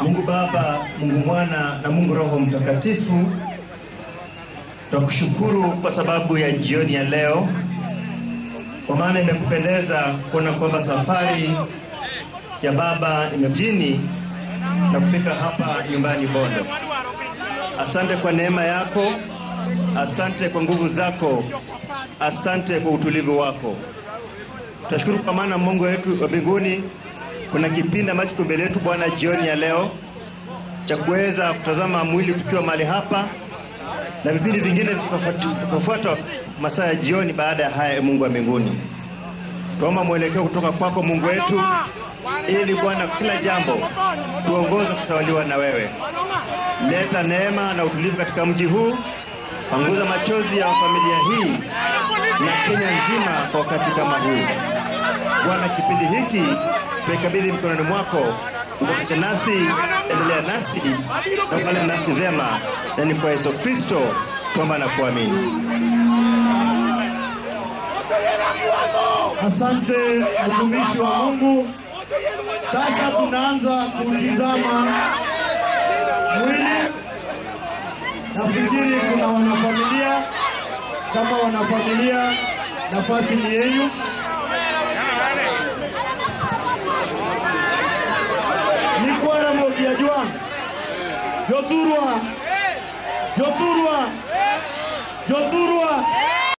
Mungu Baba, Mungu Mwana na Mungu Roho Mtakatifu, tunakushukuru kwa sababu ya jioni ya leo, kwa maana imekupendeza kuona kwamba safari ya Baba imejini na kufika hapa nyumbani Bondo. Asante kwa neema yako, asante kwa nguvu zako, asante kwa utulivu wako. Tunashukuru kwa maana Mungu wetu wa mbinguni, kuna kipindi ambacho kiko mbele yetu Bwana jioni ya leo cha kuweza kutazama mwili tukiwa mahali hapa, na vipindi vingine vikafuata masaa ya jioni baada ya haya. Mungu wa mbinguni, tuomba mwelekeo kutoka kwako Mungu wetu, ili Bwana kila jambo tuongoze kutawaliwa na wewe. Leta neema na utulivu katika mji huu, panguza machozi ya familia hii na Kenya nzima kwa wakati kama huu. Bwana, kipindi hiki tukabidhi mikononi mwako, uko nasi, endelea nasi na pale nasi vyema, na ni kwa Yesu Kristo tuomba na kuamini. Asante mtumishi wa Mungu. Sasa tunaanza kutizama mwili. Nafikiri kuna wanafamilia. Kama wanafamilia, nafasi ni yenu. Nikwara moja juang. Joturwa.